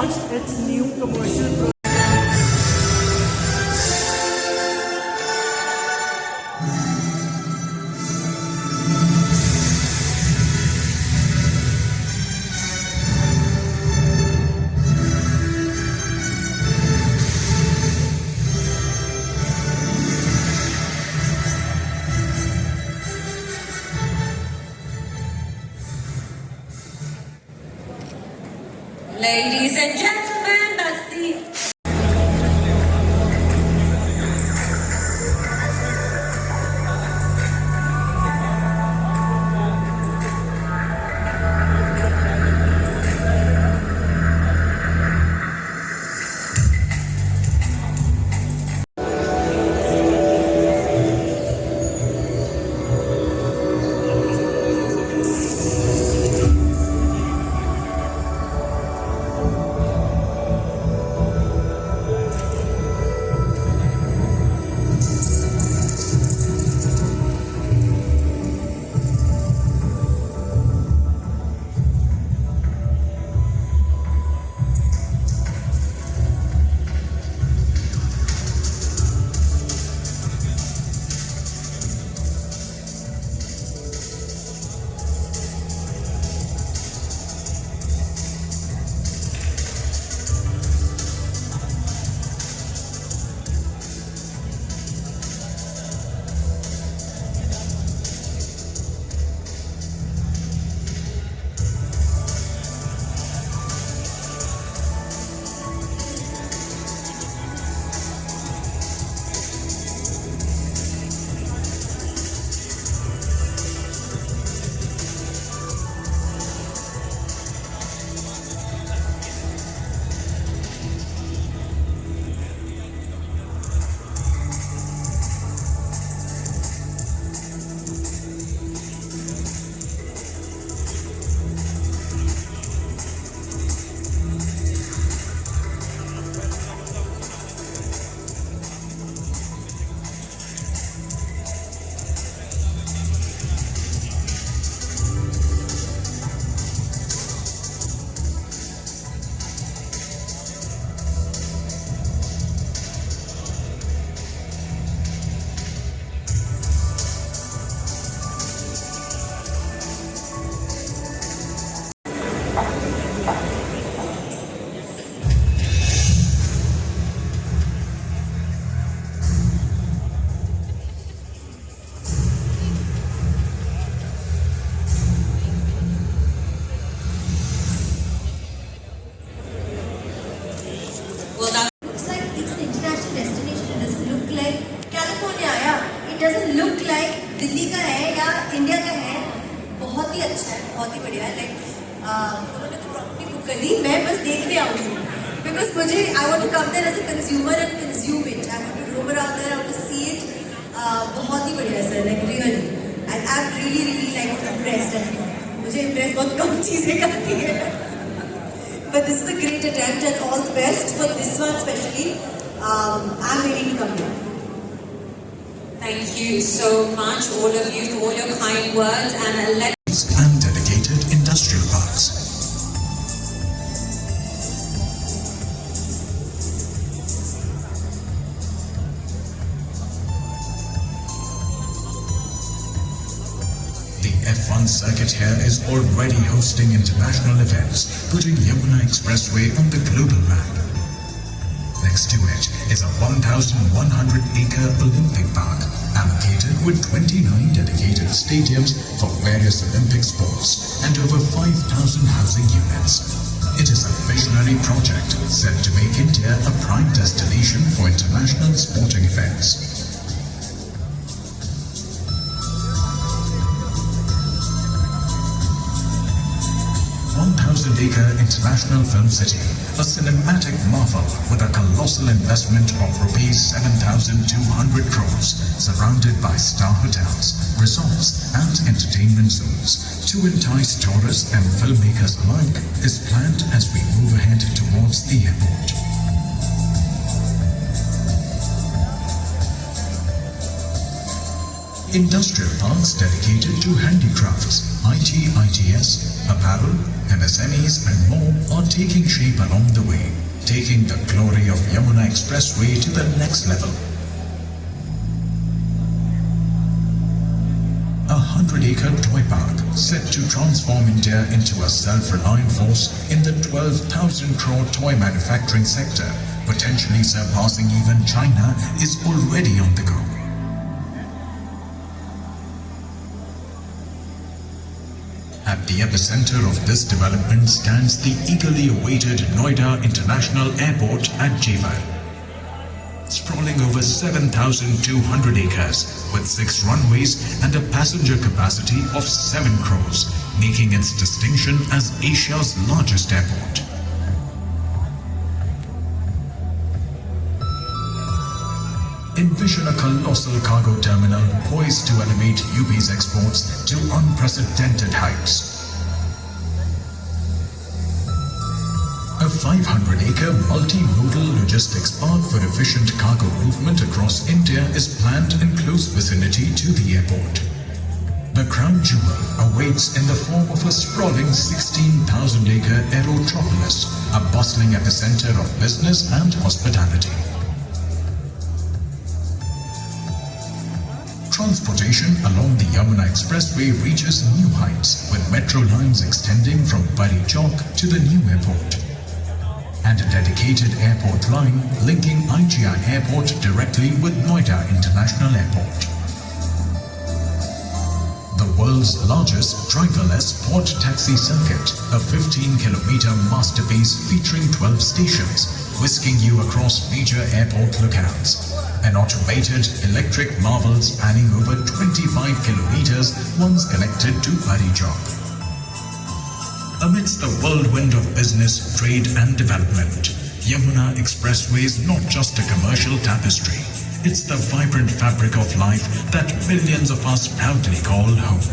launched its new commercial Ladies and gentlemen, that's the looks like it's an international destination. It doesn't look like California. Yeah, it doesn't look like Delhi का है या India का है. बहुत ही अच्छा है, बहुत ही बढ़िया है. उन्होंने तो प्रॉपर्टी बुक कर दी, मैं बस देखने आऊँगी. Because मुझे I want to come there as a consumer and consume it. I want to roam around there, I want to see it. बहुत ही बढ़िया sir, like really. And I'm really like impressed. मुझे impressed बहुत कम चीजें करती है. But this is a great attempt and all the best for this one especially. I'm ready to come here. Thank you so much, all of you, for all your kind words, and and dedicated industrial parks. The F1 circuit here is already hosting international events, putting Yamuna Expressway on the global map. Next to it is a 1,100-acre Olympic Park, allocated with 29 dedicated stadiums for various Olympic sports and over 5,000 housing units. It is a visionary project set to make India a prime destination for international sporting events. 1,000-acre international film city, a cinematic marvel with a colossal investment of rupees 7,200 crores, surrounded by star hotels, resorts and entertainment zones to entice tourists and filmmakers alike, is planned as we move ahead towards the airport. Industrial parks dedicated to handicrafts, IT, ITS, apparel, MSMEs and more are taking shape along the way, taking the glory of Yamuna Expressway to the next level. A 100-acre toy park set to transform India into a self-reliant force in the 12,000 crore toy manufacturing sector, potentially surpassing even China, is already on the go. At the epicenter of this development stands the eagerly awaited Noida International Airport at Jewar. Sprawling over 7,200 acres with 6 runways and a passenger capacity of 7 crores, making its distinction as Asia's largest airport. Envision a colossal cargo terminal poised to elevate UP's exports to unprecedented heights. A 500-acre multimodal logistics park for efficient cargo movement across India is planned in close vicinity to the airport. The crown jewel awaits in the form of a sprawling 16,000-acre aerotropolis, a bustling epicenter of business and hospitality. Transportation along the Yamuna Expressway reaches new heights with metro lines extending from Bari Chowk to the new airport and a dedicated airport line linking IGI Airport directly with Noida International Airport. The world's largest driverless port taxi circuit, a 15-kilometer masterpiece featuring 12 stations, whisking you across major airport locales. An automated electric marvel spanning over 25 kilometers once connected to Bari Chowk. Amidst the whirlwind of business, trade and development, Yamuna Expressway is not just a commercial tapestry. It's the vibrant fabric of life that millions of us proudly call home.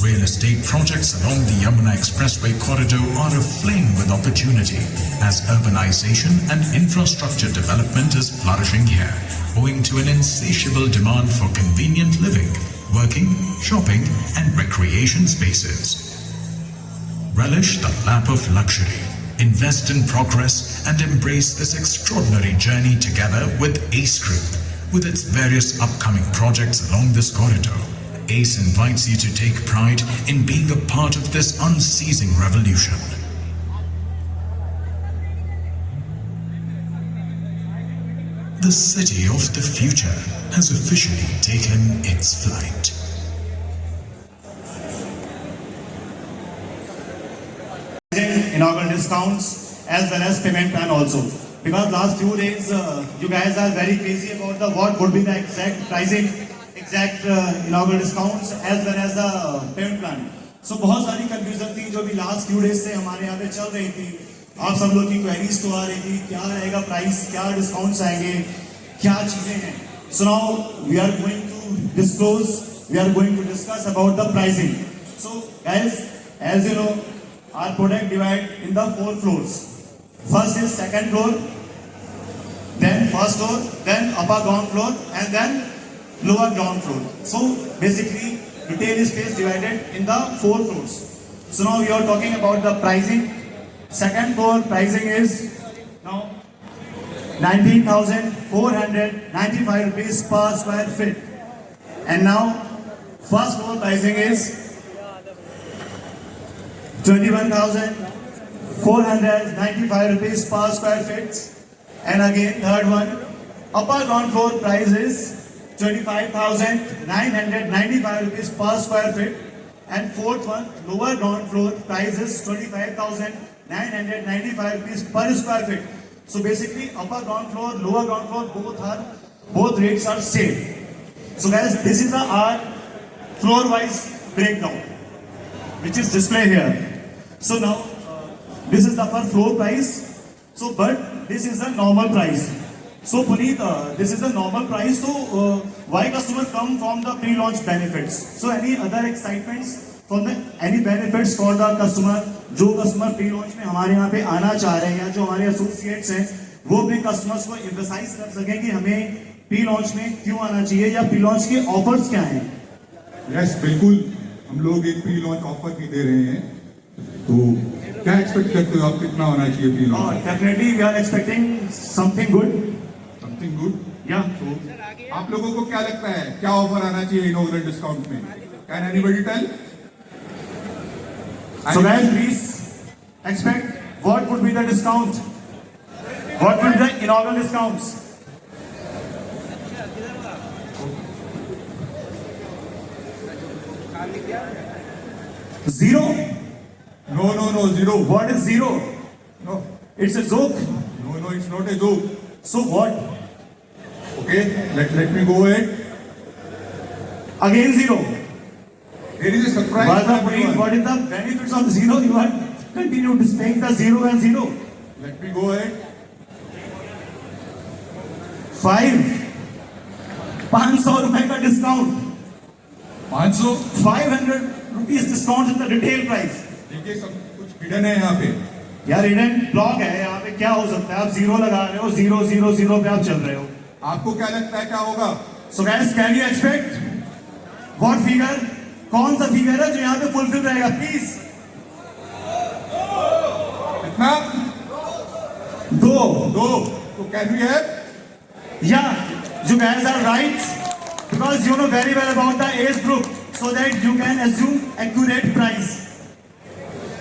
Real estate projects along the Yamuna Expressway corridor are aflame with opportunity as urbanization and infrastructure development is flourishing here, owing to an insatiable demand for convenient living, working, shopping and recreation spaces. Relish the lap of luxury, invest in progress and embrace this extraordinary journey together with ACE Group. With its various upcoming projects along this corridor, ACE invites you to take pride in being a part of this unceasing revolution. The city of the future has officially taken its flight. Inaugural discounts as well as payment plan also, because last few days you guys are very crazy about the what would be the exact pricing, exact inaugural discounts as well as the payment plan. So बहुत सारी confusion थी जो भी last few days से हमारे यहाँ पे चल रही थी. आप सब लोग की queries तो आ रही थी, क्या रहेगा price, क्या discounts आएंगे, क्या चीजें हैं. So now we are going to disclose, we are going to discuss about the pricing. So guys, as you know, our product divided in the 4 floors. First is second floor, then first floor, then upper ground floor, and then lower ground floor. So basically, retail space divided in the 4 floors. So now we are talking about the pricing. Second floor pricing is now 19,495 rupees per square feet. And now first floor pricing is 21,495 rupees per square feet. And again third one, upper ground floor price is 25,995 rupees per square feet. And fourth one, lower ground floor price is 25,995 rupees per square feet. So basically upper ground floor, lower ground floor, both rates are same. So guys, this is our floor wise breakdown which is displayed here. So now this is the per floor price. So but this is the normal price. So Puneet, this is the normal price. So why customers come from the pre-launch benefits? So any other excitements from the any benefits for the customer? जो customer pre launch में हमारे यहाँ पे आना चाह रहे हैं या जो हमारे एसोसिएट्स हैं वो भी कस्टमर्स को एम्फसाइज कर सकें कि हमें प्री लॉन्च में क्यों आना चाहिए या प्री लॉन्च के ऑफर्स क्या हैं? यस बिल्कुल, हम लोग एक प्री लॉन्च ऑफर भी दे रहे हैं, तो क्या एक्सपेक्ट करते हो आप, कितना होना चाहिए pre launch? Definitely we are expecting something good. Something good. या तो आप लोगों को क्या लगता है, क्या ऑफर आना चाहिए इनॉग्रेट डिस्काउंट में? Can anybody tell? so guys, please expect what would be the discount? What would be the inaugural discounts? Zero? No, zero. What is zero? No, It's a joke. no, it's not a joke. So what? Okay, let me go ahead. Again zero. There is a surprise What for are the everyone. what is the benefits of zero? You are continue displaying the zero and zero. Let me go ahead. 500 रुपए का discount. 500. 500 rupees discount in the retail price. देखिए सब कुछ hidden है यहाँ पे. यार hidden block है यहाँ पे, क्या हो सकता है? आप जीरो लगा रहे हो, 000 पे आप चल रहे हो. आपको क्या लगता है क्या होगा? So guys, can you expect what figure? कौन सा फिगर है जो यहाँ पे फुलफिल रहेगा? प्लीज. कितना? दो. तो can we have? Yeah, you guys are right because you know very well about the age group, so that you can assume accurate price.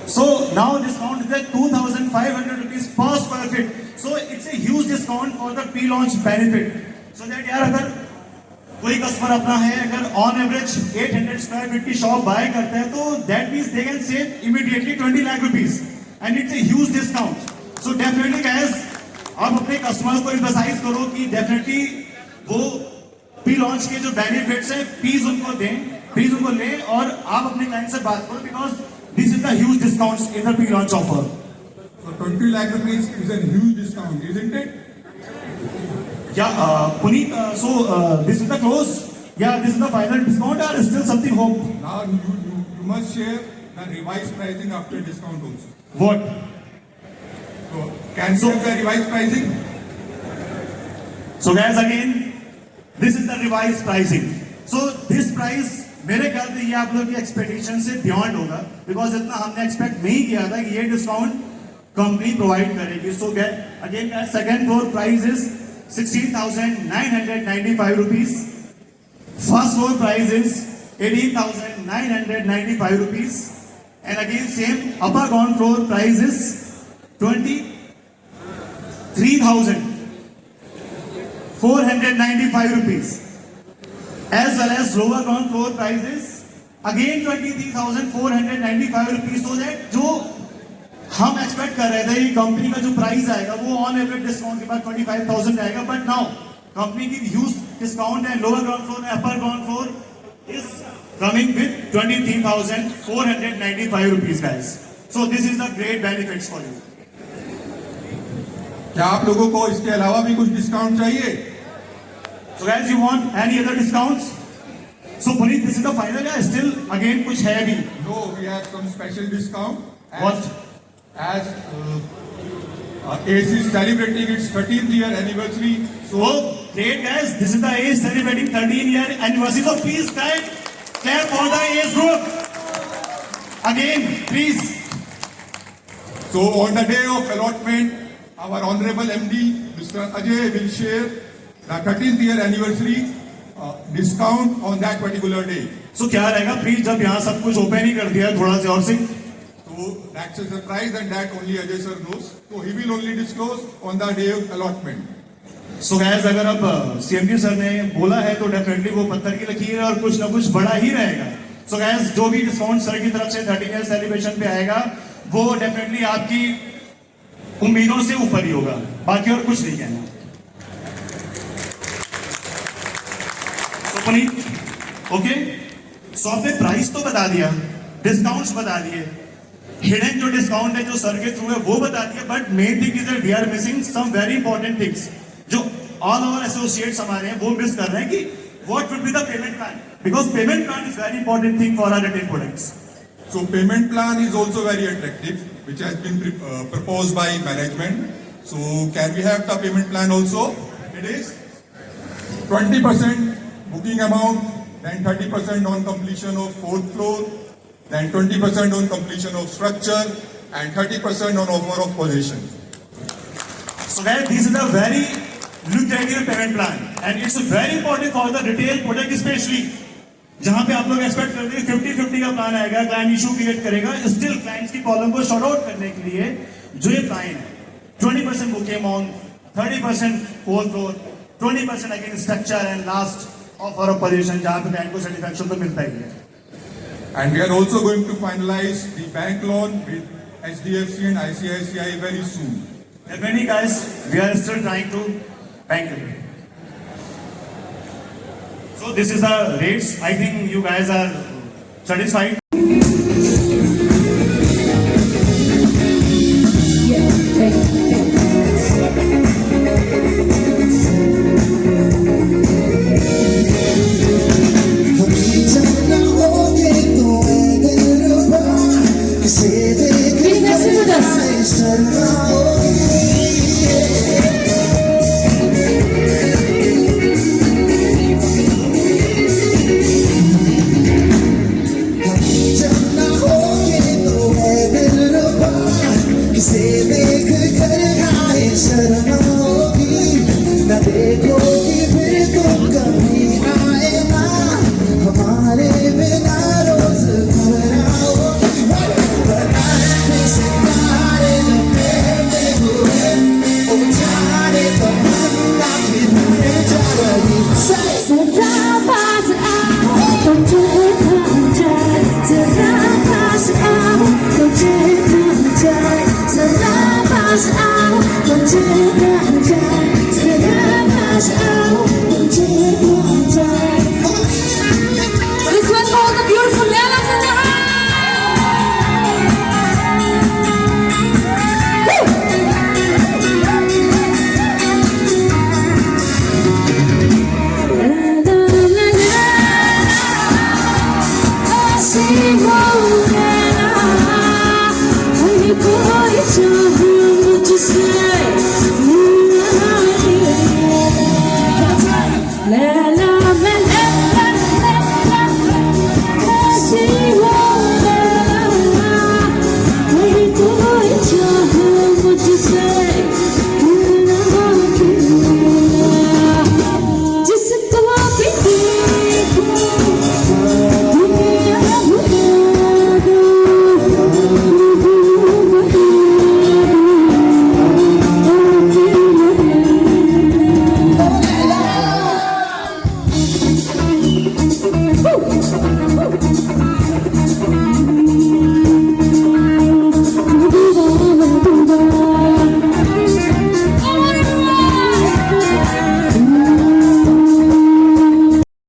So now discount is at 2,500 rupees per square feet. So it's a huge discount for the pre-launch benefit. So that यार अगर कोई customer अपना है, अगर on average 800 square feet की shop bye करते हैं, तो that means they can save immediately 20 lakh rupees and it's a huge discount. So definitely guys, आप अपने कस्टमर को एम्फसाइज करो कि डेफिनेटली वो प्री लॉन्च के जो बेनिफिट्स हैं प्लीज उनको लें और आप अपने क्लाइंट से बात करो, because this is the huge discounts in the pre launch offer. So 20 lakh rupees is a huge discount, isn't it? Yeah, Puneet, so this is the close. Yeah, this is the final discount or is still something hope? Now you must share the revised pricing after discount also. What? So can you have the revised pricing? So guys, again, this is the revised pricing. So this price मेरे ख्याल से ये आप लोग की expectation से beyond होगा, because इतना हमने एक्सपेक्ट नहीं किया था कि ये डिस्काउंट कंपनी प्रोवाइड करेगी. So again second floor price is 16,995 rupees. First floor price is 18,995 rupees. And again same upper ground floor price is 23,495 rupees. As well as lower ground floor price is again 23,495 rupees. So that जो हम expect कर रहे थे कि company का जो price आएगा वो ऑन एवरेज डिस्काउंट के बाद 25,000 आएगा, बट नाउ कंपनी की ह्यूज डिस्काउंट है. Lower ground floor and upper ground floor is coming with 23,495 rupees guys. So this is the great benefits for you. क्या आप लोगों को इसके अलावा भी कुछ डिस्काउंट चाहिए? So guys, you want any other discounts? So Puneet, this is the final या स्टिल अगेन कुछ है भी? No, we have some special discount. What? As ACE is celebrating its 13th year anniversary, So great guys, this is the ACE celebrating 13-year anniversary. So please clap for the ACE group. Again, please. so on the day of allotment, our honorable MD, Mr. Ajay, will share the 13th year anniversary discount on that particular day. So क्या रहेगा please, जब यहाँ सब कुछ open ही कर दिया है थोड़ा से और से. So that's a surprise and that only Ajay sir knows. So he will only disclose on the day of allotment. So guys, अगर अब सीएमडी सर ने बोला है तो डेफिनेटली वो पत्थर की लकीर है और कुछ ना कुछ बड़ा ही रहेगा. सो गाइस, जो भी डिस्काउंट सर की तरफ से 13 ईयर सेलिब्रेशन पे आएगा वो डेफिनेटली आपकी उम्मीदों से ऊपर ही होगा, बाकी और कुछ नहीं कहना. सो पुनीत, ओके, सो आपने प्राइस तो बता दिया, डिस्काउंट्स बता दिए, हिडन जो डिस्काउंट है जो सर के थ्रू है वो बता दिया, but main thing is that we are missing some very important things जो ऑल ओवर एसोसिएट्स हमारे हैं वो मिस कर रहे हैं कि what would be the payment plan, because payment plan is very important thing for our retail products. So payment plan is also very attractive, which has been proposed by management. So can we have the payment plan also? It is? 20% booking amount, then 30% on completion of fourth floor, then 20% on completion of structure, and 30% on offer of possession. So guys, this is a very lucrative payment plan and it's very important for the retail product especially. जहां पे आप लोग expect करते हैं 50-50 का plan आएगा, client issue create करेगा, still clients की प्रॉब्लम को सॉर्ट आउट करने के लिए जो ये प्लान है 20% booking amount, 30% fourth floor, 20% again structure and last offer of position जहां पे क्लाइंट को सेटिस्फैक्शन तो मिलता ही है. And we are also going to finalize the bank loan with HDFC and ICICI very soon. Definitely guys, we are still trying to bank it. So this is the rates. I think you guys are satisfied. This one's for all the beautiful Lelas in the house.